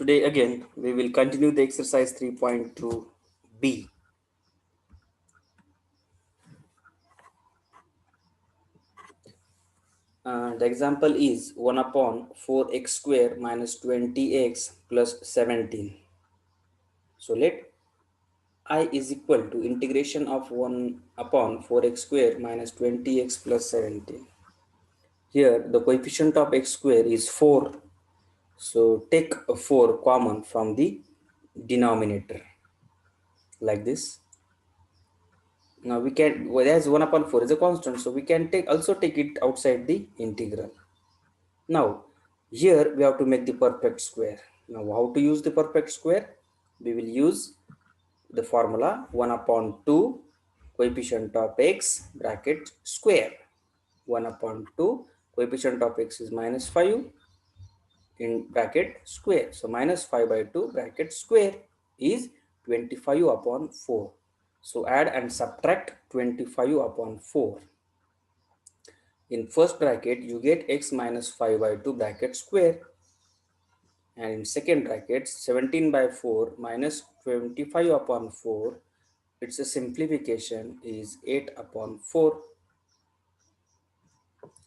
Today again we will continue the exercise 3.2b. The example is 1 upon 4x square minus 20x plus 17. So let I is equal to integration of 1 upon 4x square minus 20x plus 17. Here the coefficient of x square is 4. So take a 4 common from the denominator like this. Now we can, well, as 1 upon 4 is a constant, so we can also take it outside the integral. Now here we have to make the perfect square. Now how to use the perfect square? We will use the formula 1 upon 2 coefficient of x bracket square. 1 upon 2 coefficient of x is minus 5 in bracket square. So minus 5 by 2 bracket square is 25 upon 4. So add and subtract 25 upon 4. In first bracket you get x minus 5 by 2 bracket square, and in second bracket 17 by 4 minus 25 upon 4, its a simplification is 8 upon 4.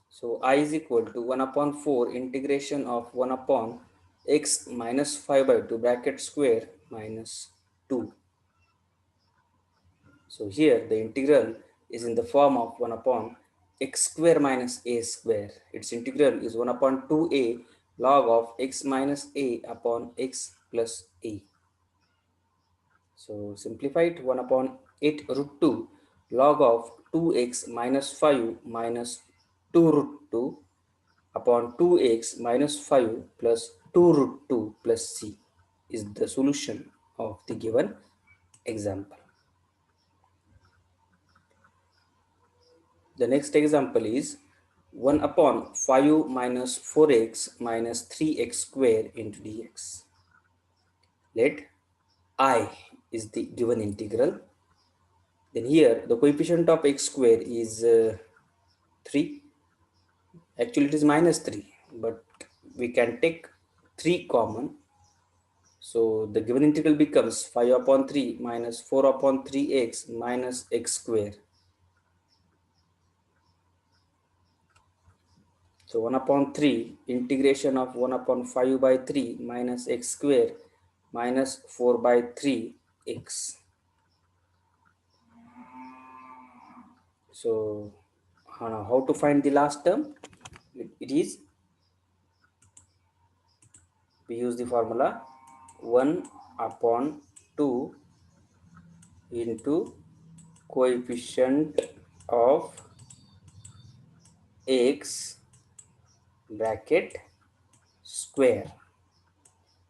So I is equal to 1 upon 4 integration of 1 upon x minus 5 by 2 bracket square minus 2. So here the integral is in the form of 1 upon x square minus a square. Its integral is 1 upon 2a log of x minus a upon x plus a. So simplify it, 1 upon 8 root 2 log of 2x minus 5 minus 2 root 2 upon 2x minus 5 plus 2 root 2 plus c is the solution of the given example. The next example is 1 upon 5 minus 4x minus 3x square into dx. Let I is the given integral. Then here the coefficient of x square is 3. Actually it is minus 3, but we can take 3 common. So the given integral becomes 5 upon 3 minus 4 upon 3x minus x square. So 1 upon 3 integration of 1 upon 5 by 3 minus x square minus 4 by 3x. So how to find the last term? It is, we use the formula 1 upon 2 into coefficient of x bracket square.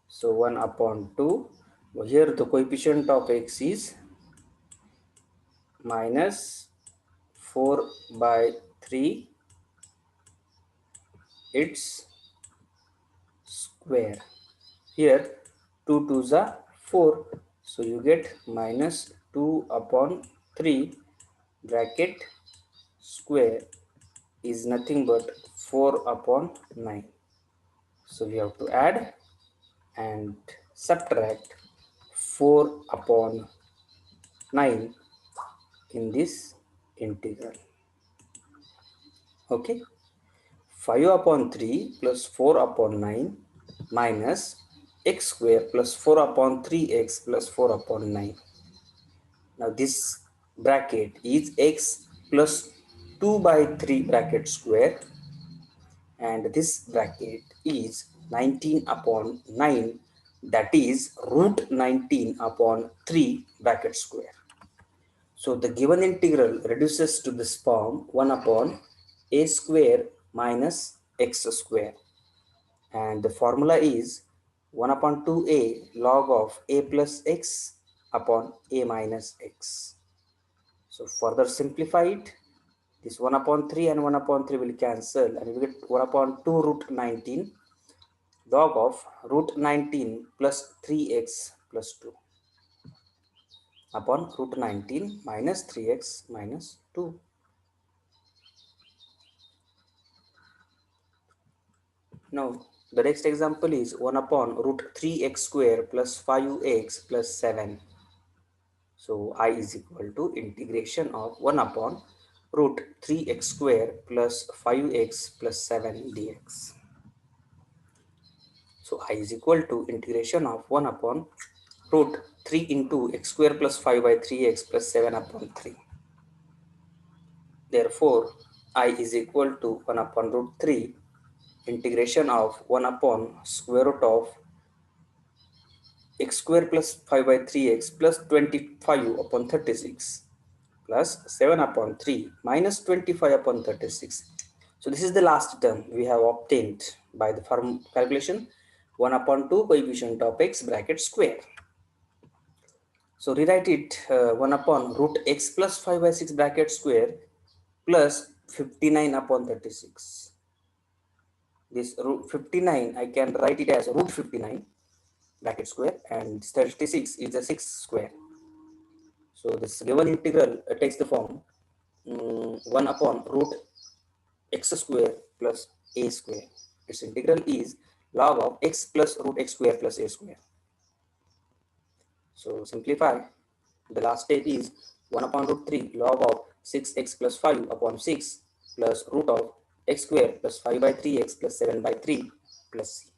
So 1 upon 2, here the coefficient of x is minus 4 by 3 its square. Here 2 2s are 4, so you get minus 2 upon 3 bracket square is nothing but 4 upon 9. So we have to add and subtract 4 upon 9 in this integral. Okay, 5 upon 3 plus 4 upon 9 minus x square plus 4 upon 3x plus 4 upon 9. Now this bracket is x plus 2 by 3 bracket square, and this bracket is 19 upon 9, that is root 19 upon 3 bracket square. So the given integral reduces to this form 1 upon a square minus x square, and the formula is 1 upon 2a log of a plus x upon a minus x. So further simplified, this 1 upon 3 and 1 upon 3 will cancel, and we get 1 upon 2 root 19 log of root 19 plus 3x plus 2 upon root 19 minus 3x minus 2. Now The next example is 1 upon root 3x square plus 5x plus 7. So I is equal to integration of 1 upon root 3x square plus 5x plus 7 dx. So I is equal to integration of 1 upon root 3 into x square plus 5 by 3x plus 7 upon 3. Therefore, I is equal to 1 upon root 3 integration of 1 upon square root of x square plus 5 by 3x plus 25 upon 36 plus 7 upon 3 minus 25 upon 36. So this is the last term we have obtained by the form calculation 1 upon 2 coefficient of x bracket square. So rewrite it 1 upon root x plus 5 by 6 bracket square plus 59 upon 36. This root 59 I can write it as root 59 bracket square and 36 is a 6 square. So this given integral takes the form 1 upon root x square plus a square. Its integral is log of x plus root x square plus a square. So simplify. The last step is 1 upon root 3 log of 6x plus 5 upon 6 plus root of x square plus 5 by 3x plus 7 by 3 plus c.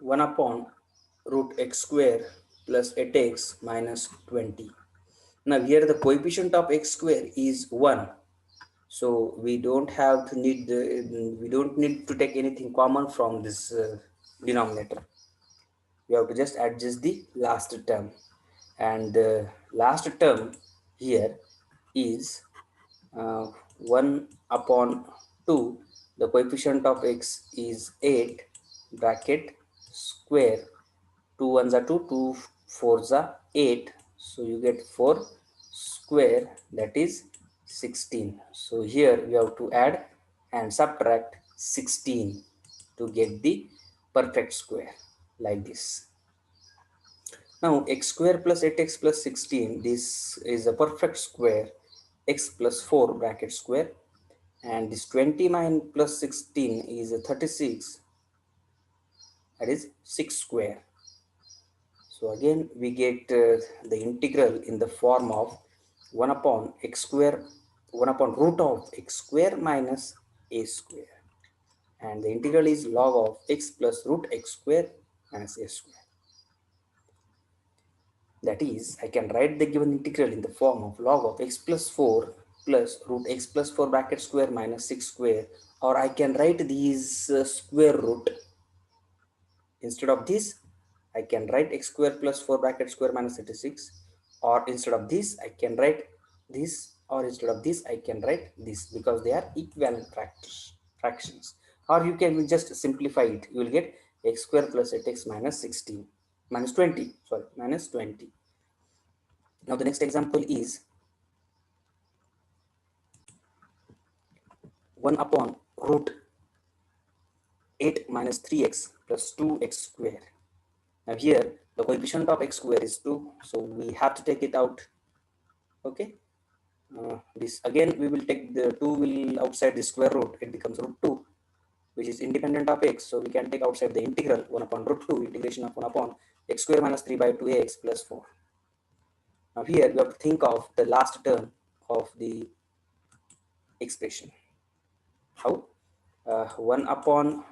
One upon root x square plus 8x minus 20. Now here the coefficient of x square is 1. So we don't need to take anything common from this denominator. We have to just adjust the last term, and the last term here is 1 upon 2. The coefficient of x is 8 bracket square. 2 ones are 2, 2 fours are 8, so you get 4 square, that is 16. So here we have to add and subtract 16 to get the perfect square like this. Now x square plus 8x plus 16, this is a perfect square. X plus 4 bracket square, and this 29 plus 16 is a 36, that is 6 square. So again we get the integral in the form of 1 upon x square, 1 upon root of x square minus a square, and the integral is log of x plus root x square minus a square. That is, I can write the given integral in the form of log of x plus 4 plus root x plus 4 bracket square minus 6 square, or I can write these square root. Instead of this, I can write x square plus 4 bracket square minus 36, or instead of this, I can write this, or instead of this, I can write this, because they are equivalent fractions. Or you can just simplify it. You will get x square plus 8x minus 16, minus 20, sorry, minus 20. Now the next example is 1 upon root 8 minus 3x plus 2x square. Now here the coefficient of x square is 2, so we have to take it out. Okay, this again we will take the 2 will outside the square root, it becomes root 2, which is independent of x, so we can take outside the integral 1 upon root 2 integration of 1 upon x square minus 3 by 2x plus 4. Now here we have to think of the last term of the expression. How? 1 upon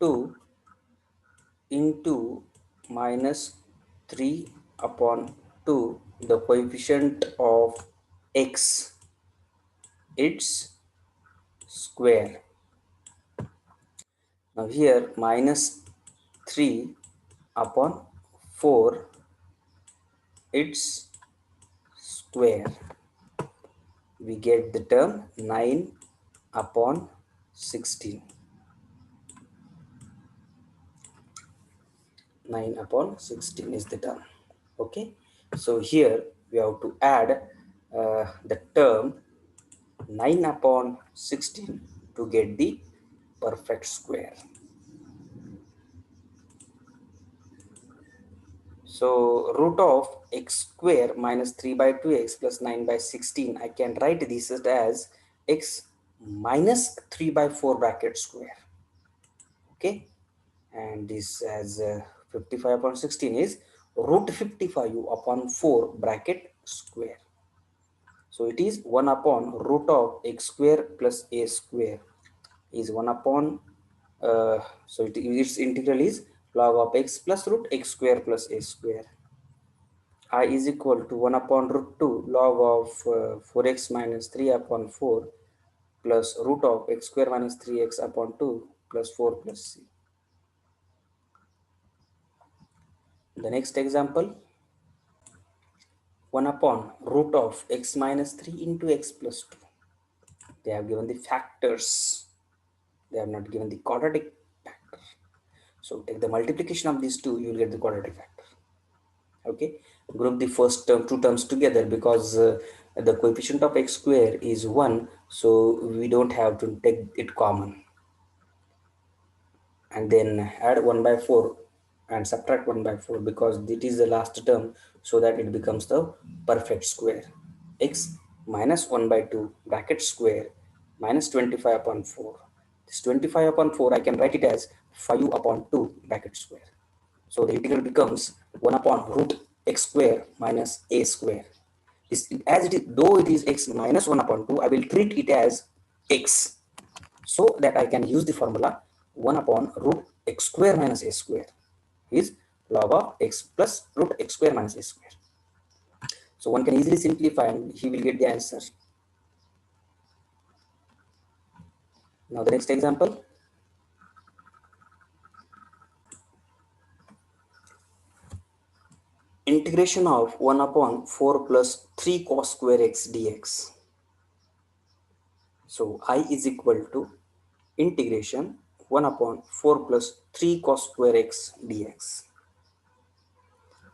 2 into minus 3 upon 2, the coefficient of x, its square. Now here minus 3 upon 4, its square. We get the term 9 upon 16. 9 upon 16 is the term. Okay, so here we have to add the term 9 upon 16 to get the perfect square. So root of x square minus 3 by 2x plus 9 by 16, I can write this as x minus 3 by 4 bracket square. Okay, and this as 55 upon 16 is root 55 upon 4 bracket square. So it is 1 upon root of x square plus a square is 1 upon so its integral is log of x plus root x square plus a square. I is equal to 1 upon root 2 log of 4x minus 3 upon 4 plus root of x square minus 3x upon 2 plus 4 plus c. The next example, 1 upon root of x minus 3 into x plus 2. They have given the factors. They have not given the quadratic factor. So take the multiplication of these two, you will get the quadratic factor. Okay, group the first term, two terms together because the coefficient of x square is 1, so we don't have to take it common, and then add 1 by 4 and subtract 1 by 4 because it is the last term, so that it becomes the perfect square. X minus 1 by 2 bracket square minus 25 upon 4. This 25 upon 4 I can write it as 5 upon 2 bracket square. So the integral becomes 1 upon root x square minus a square. As it is, though it is x minus 1 upon 2, I will treat it as x, so that I can use the formula 1 upon root x square minus a square is log of x plus root x square minus a square. So one can easily simplify and he will get the answer. Now the next example, integration of 1 upon 4 plus 3 cos square x dx. So I is equal to integration 1 upon 4 plus 3 cos square x dx.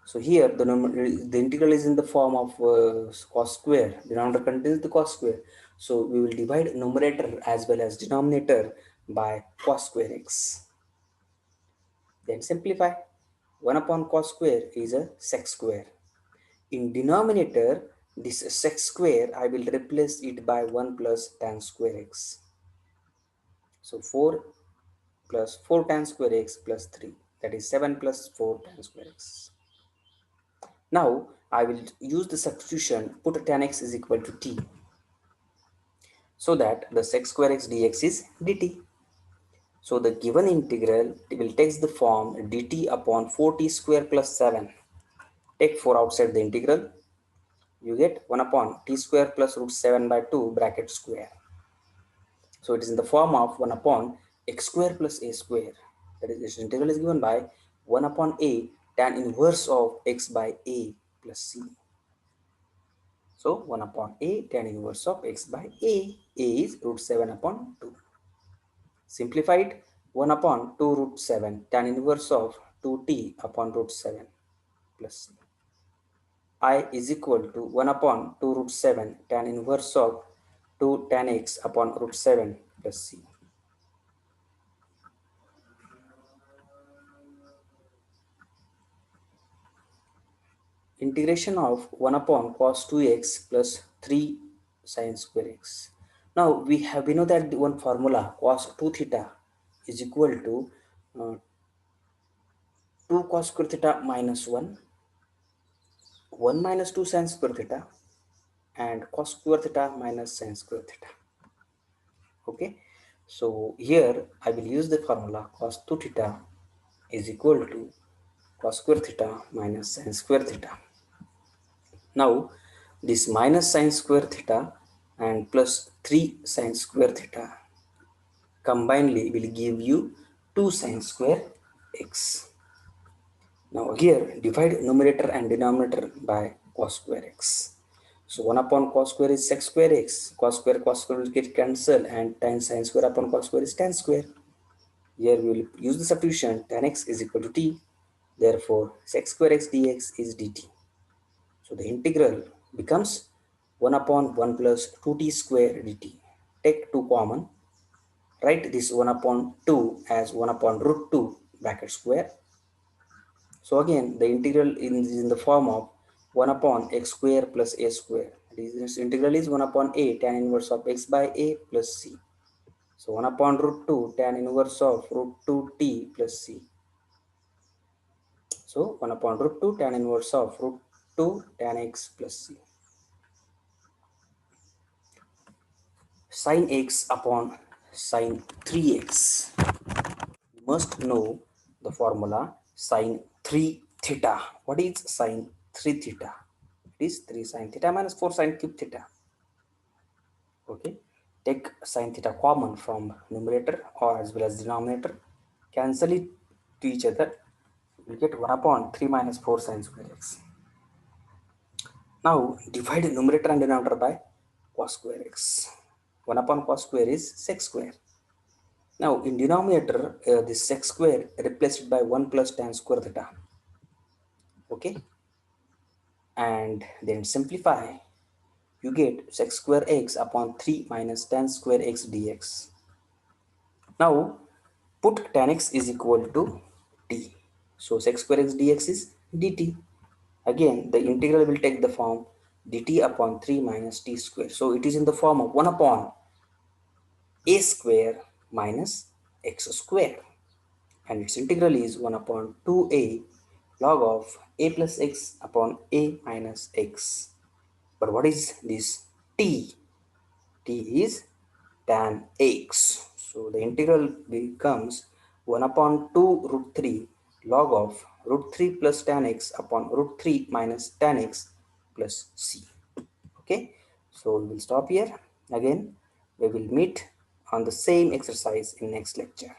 So here the integral is in the form of cos square. Denominator contains the cos square. So we will divide numerator as well as denominator by cos square x. Then simplify. 1 upon cos square is a sec square. In denominator, this sec square I will replace it by 1 plus tan square x. So 4 plus 4 tan square x plus 3, that is 7 plus 4 tan square x. Now I will use the substitution, put tan x is equal to t, so that the sec square x dx is dt. So the given integral will take the form dt upon 4t square plus 7. Take 4 outside the integral, you get 1 upon t square plus root 7 by 2 bracket square. So it is in the form of 1 upon x square plus a square. That is, this integral is given by 1 upon a tan inverse of x by a plus c. So 1 upon a tan inverse of x by a. A is root 7 upon 2. Simplified, 1 upon 2 root 7 tan inverse of 2t upon root 7 plus c. I is equal to 1 upon 2 root 7 tan inverse of 2 tan x upon root 7 plus c. Integration of 1 upon cos 2x plus 3 sin square x. Now we know that the one formula cos 2 theta is equal to 2 cos square theta minus 1, 1 minus 2 sin square theta, and cos square theta minus sin square theta. Okay, so here I will use the formula cos 2 theta is equal to cos square theta minus sin square theta. Now this minus sin square theta and plus 3 sin square theta combinedly will give you 2 sin square x. Now here divide numerator and denominator by cos square x. So 1 upon cos square is sec square x. Cos square will get cancelled, and tan sin square upon cos square is tan square. Here we will use the substitution, tan x is equal to t. Therefore sec square x dx is dt. So the integral becomes 1 upon 1 plus 2t square dt. Take 2 common. Write this 1 upon 2 as 1 upon root 2 bracket square. So again the integral is in the form of 1 upon x square plus a square. This integral is 1 upon a tan inverse of x by a plus c. So 1 upon root 2 tan inverse of root 2 t plus c. So 1 upon root 2 tan inverse of root 2 tan x plus c. Sin x upon sin 3x. You must know the formula sin 3 theta. What is sin 3 theta? It is 3 sin theta minus 4 sin cube theta. Okay. Take sin theta common from numerator or as well as denominator. Cancel it to each other. You get 1 upon 3 minus 4 sin square x. Now divide numerator and denominator by cos square x. 1 upon cos square is sec square. Now in denominator, this sec square replaced by 1 plus tan square theta. Okay, and then simplify. You get sec square x upon 3 minus tan square x dx. Now put tan x is equal to t. So sec square x dx is dt. Again the integral will take the form dt upon 3 minus t square. So it is in the form of 1 upon a square minus x square, and its integral is 1 upon 2a log of a plus x upon a minus x. But what is this t? T is tan x. So the integral becomes 1 upon 2 root 3 log of root 3 plus tan x upon root 3 minus tan x plus c. Okay, so we will stop here. Again we will meet on the same exercise in next lecture.